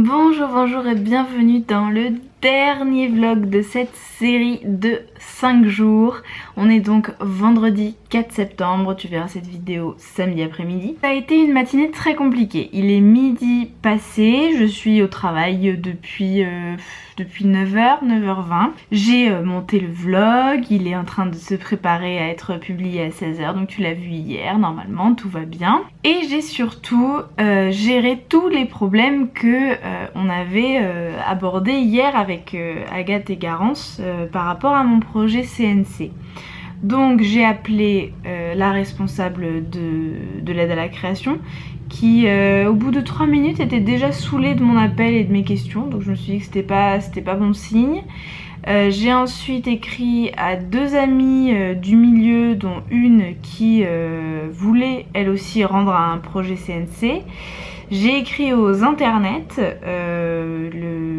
Bonjour et bienvenue dans le dernier vlog de cette série de 5 jours. On est donc vendredi 4 septembre, tu verras cette vidéo samedi après-midi. Ça a été une matinée très compliquée, il est midi passé, je suis au travail depuis 9h, 9h20. J'ai monté le vlog, il est en train de se préparer à être publié à 16h, donc tu l'as vu hier, normalement tout va bien. Et j'ai surtout géré tous les problèmes que on avait abordés hier avec Agathe et Garance par rapport à mon projet CNC. Donc j'ai appelé la responsable de l'aide à la création qui au bout de 3 minutes était déjà saoulée de mon appel et de mes questions, donc je me suis dit que c'était pas bon signe. J'ai ensuite écrit à 2 amies du milieu, dont une qui voulait elle aussi rendre un projet CNC. J'ai écrit aux internets,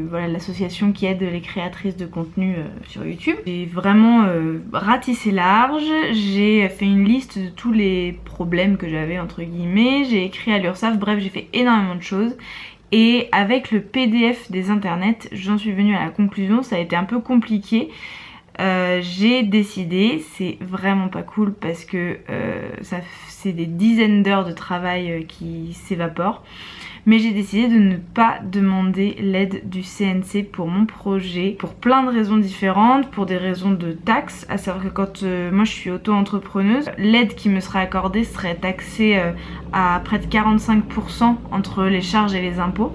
voilà, l'association qui aide les créatrices de contenu sur YouTube. J'ai vraiment ratissé large, j'ai fait une liste de tous les problèmes que j'avais entre guillemets, j'ai écrit à l'URSSAF, bref j'ai fait énormément de choses. Et avec le PDF des internets, j'en suis venue à la conclusion, ça a été un peu compliqué. J'ai décidé, c'est vraiment pas cool parce que c'est des dizaines d'heures de travail qui s'évaporent, mais j'ai décidé de ne pas demander l'aide du CNC pour mon projet pour plein de raisons différentes, pour des raisons de taxes, à savoir que quand moi je suis auto-entrepreneuse, l'aide qui me serait accordée serait taxée à près de 45% entre les charges et les impôts.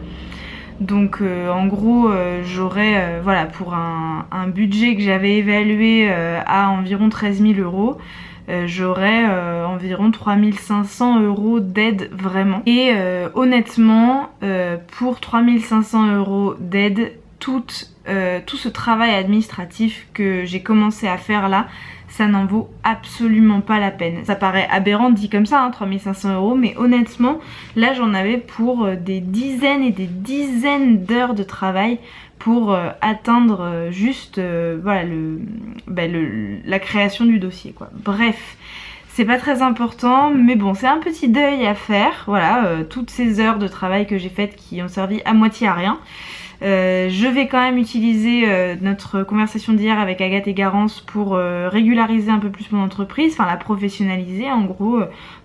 Donc en gros j'aurais voilà, pour un budget que j'avais évalué à environ 13 000 €, j'aurais environ 3 500 € d'aide vraiment. Et honnêtement pour 3 500 € d'aide, tout ce travail administratif que j'ai commencé à faire là, ça n'en vaut absolument pas la peine. Ça paraît aberrant dit comme ça, hein, 3 500 €, mais honnêtement, là j'en avais pour des dizaines et des dizaines d'heures de travail pour atteindre juste voilà, la création du dossier, quoi. Bref, c'est pas très important, mais bon, c'est un petit deuil à faire, voilà, toutes ces heures de travail que j'ai faites qui ont servi à moitié à rien. Je vais quand même utiliser notre conversation d'hier avec Agathe et Garance pour régulariser un peu plus mon entreprise, enfin la professionnaliser en gros,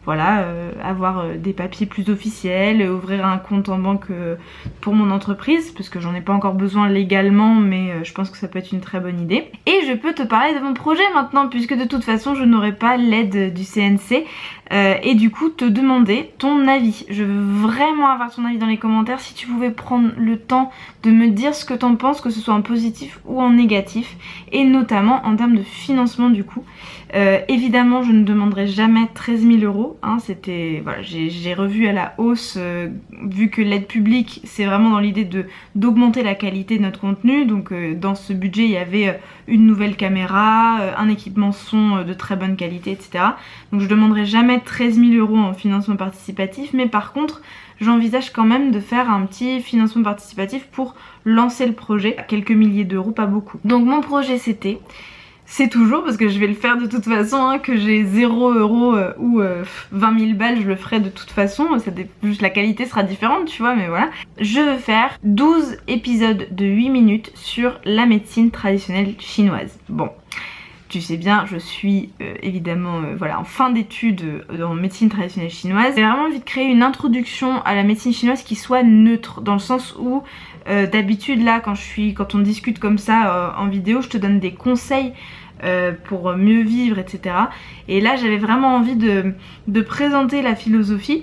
voilà, avoir des papiers plus officiels, ouvrir un compte en banque pour mon entreprise, parce que j'en ai pas encore besoin légalement, mais je pense que ça peut être une très bonne idée. Et je peux te parler de mon projet maintenant, puisque de toute façon je n'aurai pas l'aide du CNC, et du coup te demander ton avis. Je veux vraiment avoir ton avis dans les commentaires, si tu pouvais prendre le temps de me dire ce que t'en penses, que ce soit en positif ou en négatif, et notamment en termes de financement du coup. Évidemment je ne demanderai jamais 13 000 €, hein, c'était, voilà, j'ai revu à la hausse, vu que l'aide publique c'est vraiment dans l'idée d'augmenter la qualité de notre contenu, donc dans ce budget il y avait une nouvelle caméra, un équipement son de très bonne qualité, etc. Donc je demanderai jamais 13 000 € en financement participatif, mais par contre j'envisage quand même de faire un petit financement participatif pour lancer le projet, quelques milliers d'euros, pas beaucoup. Donc mon projet c'est toujours, parce que je vais le faire de toute façon, hein, que j'ai 0 € ou 20 000 balles, je le ferai de toute façon, juste la qualité sera différente, tu vois, mais voilà. Je veux faire 12 épisodes de 8 minutes sur la médecine traditionnelle chinoise. Bon, tu sais bien, je suis évidemment voilà, en fin d'études en médecine traditionnelle chinoise. J'ai vraiment envie de créer une introduction à la médecine chinoise qui soit neutre, dans le sens où d'habitude là quand on discute comme ça en vidéo, je te donne des conseils pour mieux vivre, etc. Et là j'avais vraiment envie de présenter la philosophie,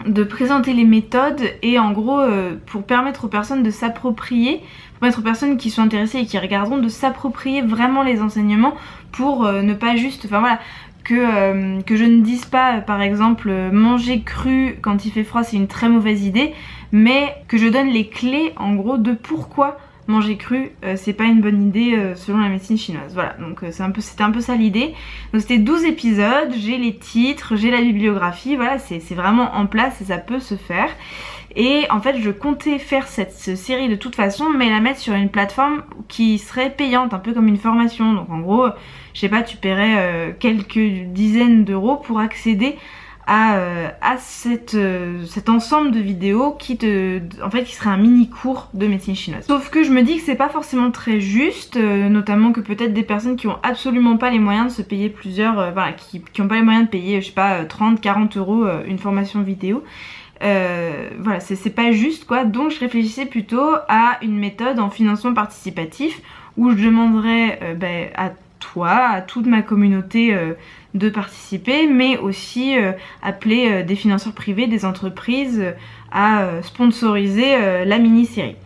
de présenter les méthodes, et en gros pour permettre aux personnes de s'approprier, permettre aux personnes qui sont intéressées et qui regarderont de s'approprier vraiment les enseignements, pour ne pas juste, enfin voilà, que je ne dise pas par exemple manger cru quand il fait froid c'est une très mauvaise idée, mais que je donne les clés en gros de pourquoi manger cru c'est pas une bonne idée selon la médecine chinoise. Voilà, donc c'était un peu ça l'idée. Donc c'était 12 épisodes, j'ai les titres, j'ai la bibliographie, voilà, c'est vraiment en place et ça peut se faire. Et en fait je comptais faire cette série de toute façon, mais la mettre sur une plateforme qui serait payante, un peu comme une formation. Donc en gros, je sais pas, tu paierais quelques dizaines d'euros pour accéder à cet ensemble de vidéos qui serait un mini cours de médecine chinoise. Sauf que je me dis que c'est pas forcément très juste, notamment que peut-être des personnes qui ont absolument pas les moyens de se payer plusieurs, qui ont pas les moyens de payer, je sais pas, 30-40 euros une formation vidéo. Voilà, c'est pas juste quoi, donc je réfléchissais plutôt à une méthode en financement participatif où je demanderais à toi, à toute ma communauté de participer, mais aussi appeler des financeurs privés, des entreprises à sponsoriser la mini-série.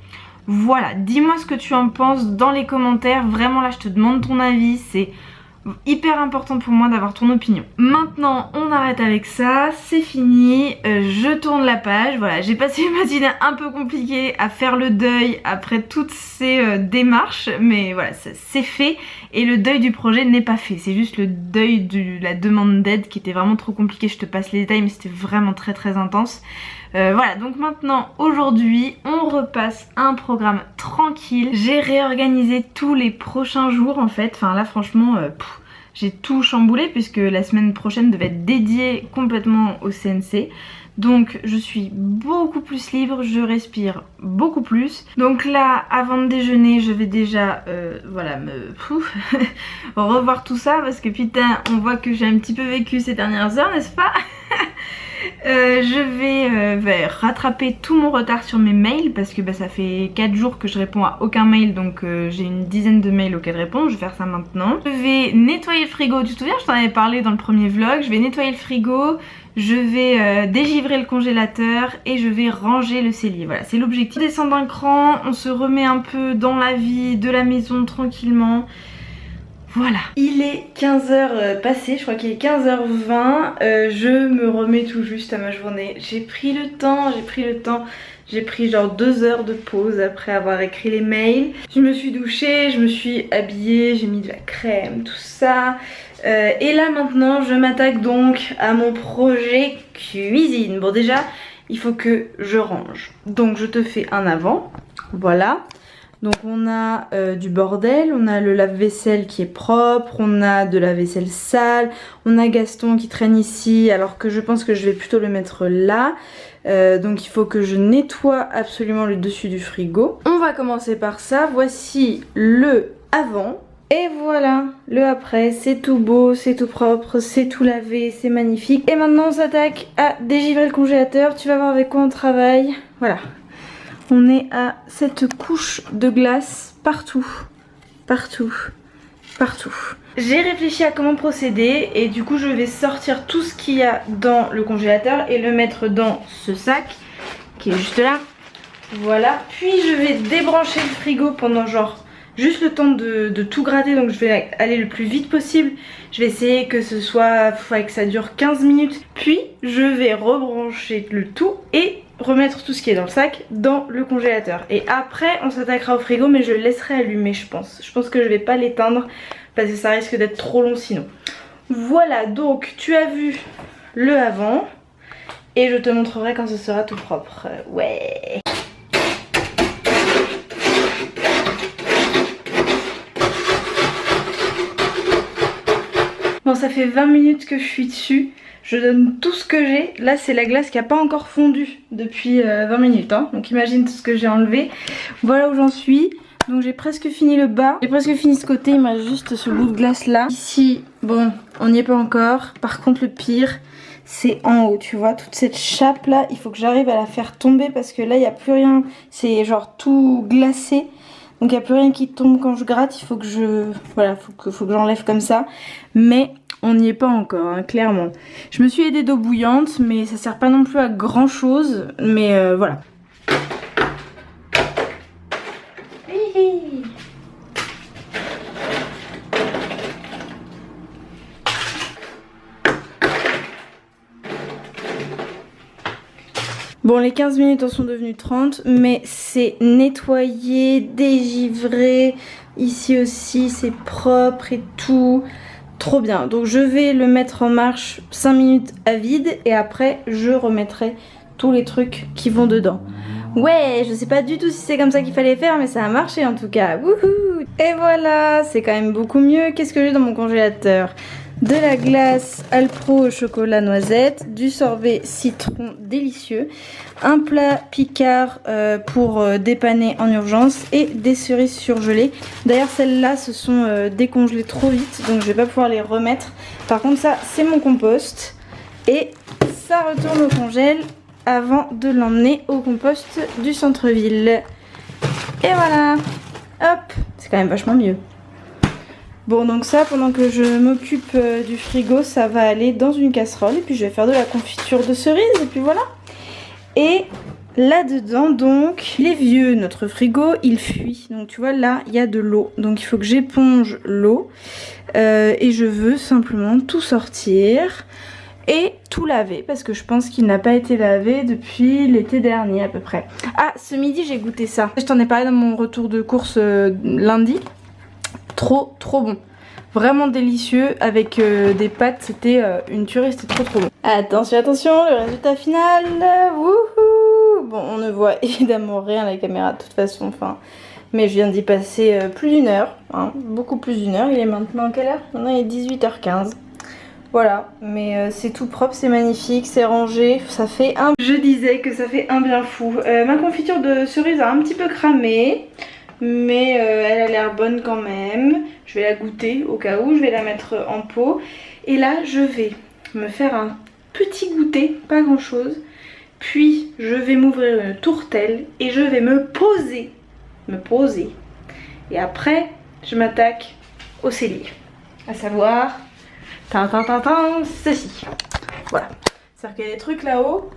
Voilà, dis-moi ce que tu en penses dans les commentaires, vraiment là je te demande ton avis, c'est hyper important pour moi d'avoir ton opinion. Maintenant on arrête avec ça, c'est fini, je tourne la page. Voilà, j'ai passé une matinée un peu compliquée à faire le deuil après toutes ces démarches, mais voilà, c'est fait et le deuil du projet n'est pas fait, c'est juste le deuil de la demande d'aide qui était vraiment trop compliqué. Je te passe les détails mais c'était vraiment très intense. Voilà, donc maintenant aujourd'hui on repasse un programme tranquille. J'ai réorganisé tous les prochains jours en fait, enfin là franchement j'ai tout chamboulé puisque la semaine prochaine devait être dédiée complètement au CNC. Donc je suis beaucoup plus libre, je respire beaucoup plus. Donc là, avant de déjeuner, je vais déjà voilà, revoir tout ça parce que putain, on voit que j'ai un petit peu vécu ces dernières heures, n'est-ce pas? Je vais rattraper tout mon retard sur mes mails parce que ça fait 4 jours que je réponds à aucun mail, donc j'ai une dizaine de mails auxquels répondre. Je vais faire ça maintenant. Je vais nettoyer le frigo, tu te souviens, je t'en avais parlé dans le premier vlog. Je vais nettoyer le frigo, je vais dégivrer le congélateur et je vais ranger le cellier. Voilà, c'est l'objectif. On descend d'un cran, on se remet un peu dans la vie de la maison tranquillement. Voilà, il est 15h passé, je crois qu'il est 15h20, je me remets tout juste à ma journée. J'ai pris le temps, j'ai pris genre 2 heures de pause après avoir écrit les mails. Je me suis douchée, je me suis habillée, j'ai mis de la crème, tout ça. Et là maintenant je m'attaque donc à mon projet cuisine. Bon déjà, il faut que je range. Donc je te fais un avant, voilà. Donc on a du bordel, on a le lave-vaisselle qui est propre, on a de la vaisselle sale, on a Gaston qui traîne ici alors que je pense que je vais plutôt le mettre là. Donc il faut que je nettoie absolument le dessus du frigo. On va commencer par ça, voici le avant. Et voilà, le après, c'est tout beau, c'est tout propre, c'est tout lavé, c'est magnifique. Et maintenant on s'attaque à dégivrer le congélateur, tu vas voir avec quoi on travaille, voilà. On est à cette couche de glace partout, partout, partout. J'ai réfléchi à comment procéder et du coup je vais sortir tout ce qu'il y a dans le congélateur et le mettre dans ce sac qui est juste là. Voilà, puis je vais débrancher le frigo pendant genre juste le temps de tout gratter, donc je vais aller le plus vite possible. Je vais essayer que ce soit, que ça dure 15 minutes. Puis je vais rebrancher le tout et remettre tout ce qui est dans le sac dans le congélateur. Et après on s'attaquera au frigo, mais je le laisserai allumer je pense. Je pense que je vais pas l'éteindre parce que ça risque d'être trop long sinon. Voilà, donc tu as vu le avant et je te montrerai quand ce sera tout propre. Ouais. Bon, ça fait 20 minutes que je suis dessus. Je donne tout ce que j'ai. Là c'est la glace qui n'a pas encore fondu depuis 20 minutes hein. Donc imagine tout ce que j'ai enlevé. Voilà où j'en suis. Donc j'ai presque fini le bas. J'ai presque fini ce côté, il me reste juste ce bout de glace là. Ici, bon, on n'y est pas encore. Par contre le pire, c'est en haut, tu vois. Toute cette chape là, il faut que j'arrive à la faire tomber parce que là il n'y a plus rien. C'est genre tout glacé. Donc il n'y a plus rien qui tombe quand je gratte. Il faut que je... Voilà, faut que j'enlève comme ça. Mais... on n'y est pas encore, hein, clairement. Je me suis aidée d'eau bouillante, mais ça sert pas non plus à grand chose. Mais voilà. Bon, les 15 minutes en sont devenues 30, mais c'est nettoyé, dégivré. Ici aussi, c'est propre et tout. Trop bien, donc je vais le mettre en marche 5 minutes à vide et après je remettrai tous les trucs qui vont dedans. Ouais, je sais pas du tout si c'est comme ça qu'il fallait faire mais ça a marché en tout cas. Wouhou! Et voilà, c'est quand même beaucoup mieux. Qu'est-ce que j'ai dans mon congélateur? de la glace Alpro au chocolat noisette, du sorbet citron délicieux, un plat Picard pour dépanner en urgence et des cerises surgelées. D'ailleurs celles-là se sont décongelées trop vite donc je vais pas pouvoir les remettre. Par contre ça c'est mon compost et ça retourne au congèle avant de l'emmener au compost du centre-ville. Et voilà, hop, c'est quand même vachement mieux. Bon donc ça pendant que je m'occupe du frigo ça va aller dans une casserole et puis je vais faire de la confiture de cerises et puis voilà. Et là-dedans donc il est vieux notre frigo, il fuit. Donc tu vois là il y a de l'eau donc il faut que j'éponge l'eau et je veux simplement tout sortir et tout laver parce que je pense qu'il n'a pas été lavé depuis l'été dernier à peu près. Ah ce midi j'ai goûté ça, je t'en ai parlé dans mon retour de course lundi. Trop bon, vraiment délicieux avec des pâtes, c'était une tuerie, c'était trop bon. Attention, le résultat final, wouhou. Bon on ne voit évidemment rien à la caméra de toute façon, enfin, mais je viens d'y passer plus d'une heure, hein, beaucoup plus d'une heure. Il est maintenant quelle heure? Maintenant il est 18h15. Voilà, mais c'est tout propre, c'est magnifique, c'est rangé, ça fait un... Je disais que ça fait un bien fou. Ma confiture de cerise a un petit peu cramé. Mais elle a l'air bonne quand même. Je vais la goûter au cas où, je vais la mettre en pot. Et là je vais me faire un petit goûter, pas grand chose. Puis je vais m'ouvrir une tourtelle et je vais me poser. Et après je m'attaque au cellier. À savoir, ceci. Voilà. C'est-à-dire qu'il y a des trucs là-haut,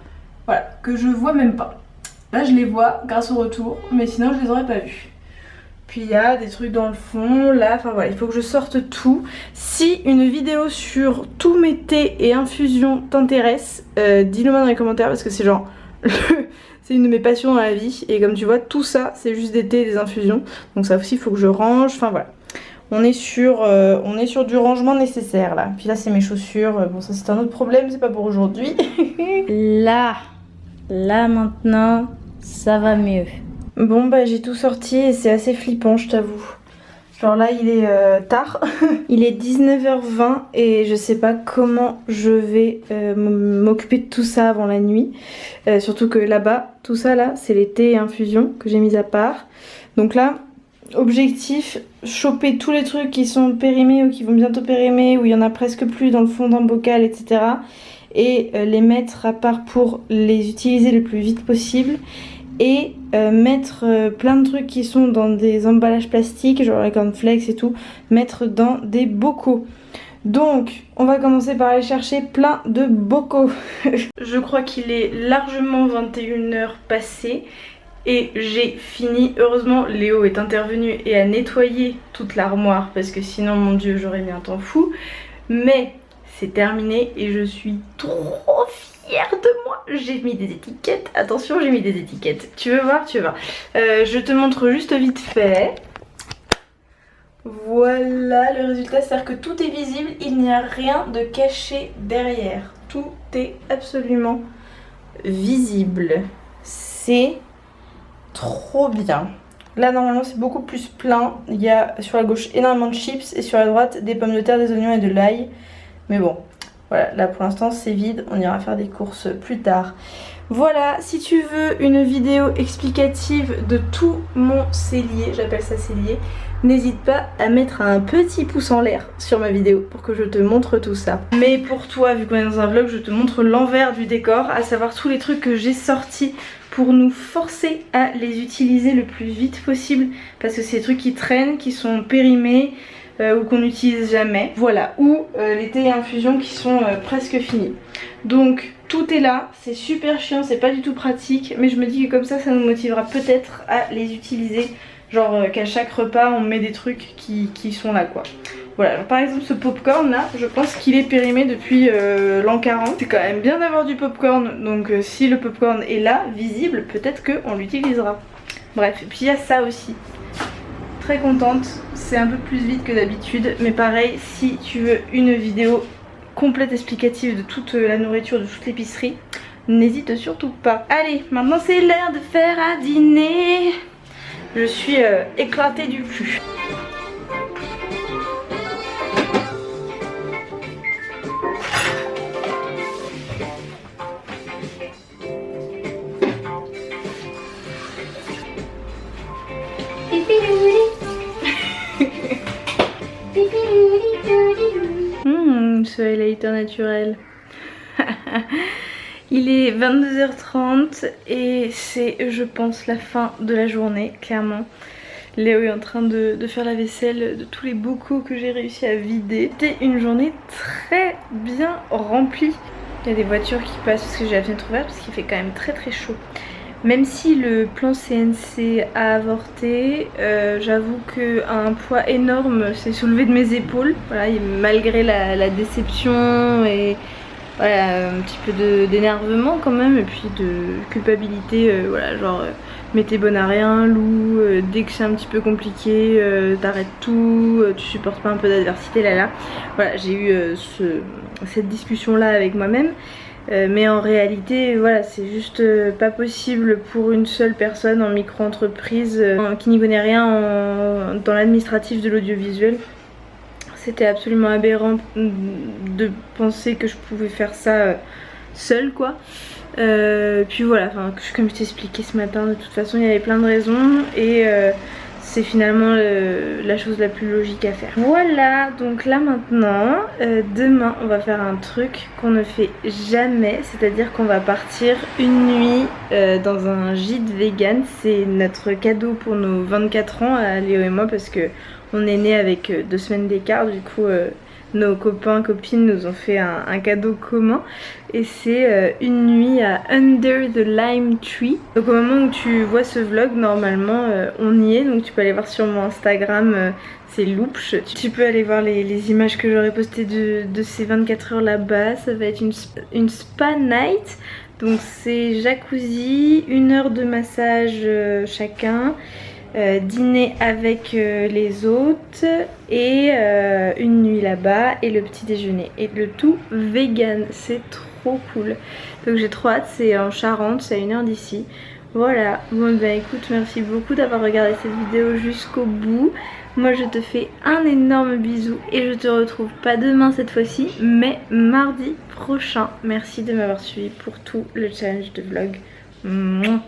voilà, que je vois même pas. Là je les vois grâce au retour, mais sinon je les aurais pas vus. Puis il y a des trucs dans le fond, là, enfin voilà, il faut que je sorte tout. Si une vidéo sur tous mes thés et infusions t'intéresse, dis-le moi dans les commentaires parce que c'est genre, c'est une de mes passions dans la vie. Et comme tu vois, tout ça, c'est juste des thés et des infusions. Donc ça aussi, il faut que je range, enfin voilà. On est sur du rangement nécessaire là. Puis là, c'est mes chaussures, bon ça c'est un autre problème, c'est pas pour aujourd'hui. Là maintenant, ça va mieux. Bon bah j'ai tout sorti et c'est assez flippant je t'avoue. Genre là il est tard, il est 19h20 et je sais pas comment je vais m'occuper de tout ça avant la nuit. Surtout que là-bas, tout ça là c'est les thés et infusions que j'ai mis à part. Donc là, objectif, choper tous les trucs qui sont périmés ou qui vont bientôt périmer, où il y en a presque plus dans le fond d'un bocal etc. Et les mettre à part pour les utiliser le plus vite possible. Et mettre plein de trucs qui sont dans des emballages plastiques, genre les cornflakes et tout, mettre dans des bocaux. Donc on va commencer par aller chercher plein de bocaux. Je crois qu'il est largement 21h passé et j'ai fini. Heureusement Léo est intervenu et a nettoyé toute l'armoire parce que sinon mon dieu j'aurais mis un temps fou. Mais c'est terminé et je suis trop fière de moi. J'ai mis des étiquettes, attention j'ai mis des étiquettes. Tu veux voir? Je te montre juste vite fait. Voilà le résultat, c'est-à-dire que tout est visible, il n'y a rien de caché derrière. Tout est absolument visible. C'est trop bien. Là normalement c'est beaucoup plus plein. Il y a sur la gauche énormément de chips et sur la droite des pommes de terre, des oignons et de l'ail. Mais bon, voilà, là pour l'instant c'est vide, on ira faire des courses plus tard. Voilà, si tu veux une vidéo explicative de tout mon cellier, j'appelle ça cellier, n'hésite pas à mettre un petit pouce en l'air sur ma vidéo pour que je te montre tout ça. Mais pour toi, vu qu'on est dans un vlog, je te montre l'envers du décor, à savoir tous les trucs que j'ai sortis pour nous forcer à les utiliser le plus vite possible. Parce que c'est des trucs qui traînent, qui sont périmés, ou qu'on n'utilise jamais. Voilà, ou les thés et infusions qui sont presque finis. Donc tout est là, c'est super chiant, c'est pas du tout pratique, mais je me dis que comme ça nous motivera peut-être à les utiliser. Genre qu'à chaque repas on met des trucs qui sont là quoi. Voilà, alors, par exemple ce popcorn là, je pense qu'il est périmé depuis l'an 40. C'est quand même bien d'avoir du popcorn, donc si le popcorn est là, visible, peut-être qu'on l'utilisera. Bref, et puis il y a ça aussi. Très contente, c'est un peu plus vite que d'habitude, mais pareil, si tu veux une vidéo complète explicative de toute la nourriture, de toute l'épicerie, n'hésite surtout pas. Allez, maintenant c'est l'heure de faire à dîner. Je suis éclatée du cul. Ce highlighter naturel. Il est 22h30 et c'est, je pense, la fin de la journée, clairement. Léo est en train de faire la vaisselle de tous les bocaux que j'ai réussi à vider. C'était une journée très bien remplie. Il y a des voitures qui passent parce que j'ai la fenêtre ouverte parce qu'il fait quand même très très chaud. Même si le plan CNC a avorté, j'avoue qu'un poids énorme s'est soulevé de mes épaules. Voilà, malgré la déception et voilà, un petit peu d'énervement quand même, et puis de culpabilité, voilà, genre mais t'es bonne à rien, Lou, dès que c'est un petit peu compliqué, t'arrêtes tout, tu supportes pas un peu d'adversité, là. Voilà, j'ai eu cette discussion là avec moi-même. Mais en réalité, voilà, c'est juste pas possible pour une seule personne en micro-entreprise qui n'y connaît rien dans l'administratif de l'audiovisuel. C'était absolument aberrant de penser que je pouvais faire ça seule, quoi. Puis voilà, comme je t'ai expliqué ce matin, de toute façon il y avait plein de raisons et c'est finalement la chose la plus logique à faire. Voilà, donc là maintenant, demain on va faire un truc qu'on ne fait jamais, c'est-à-dire qu'on va partir une nuit dans un gîte vegan. C'est notre cadeau pour nos 24 ans à Léo et moi parce que on est nés avec 2 semaines d'écart, du coup nos copains, copines nous ont fait un cadeau commun et c'est une nuit à Under the Lime Tree. Donc au moment où tu vois ce vlog, normalement on y est, donc tu peux aller voir sur mon Instagram, c'est Loopch. Tu peux aller voir les images que j'aurais postées de ces 24 heures là-bas. Ça va être une spa night, donc c'est jacuzzi, 1 heure de massage chacun. Dîner avec les hôtes et une nuit là-bas et le petit déjeuner et le tout vegan. C'est trop cool, donc j'ai trop hâte. C'est en Charente, c'est à 1 heure d'ici. Voilà, bon ben écoute, merci beaucoup d'avoir regardé cette vidéo jusqu'au bout. Moi je te fais un énorme bisou et je te retrouve pas demain cette fois-ci mais mardi prochain. Merci de m'avoir suivi pour tout le challenge de vlog. Mouah.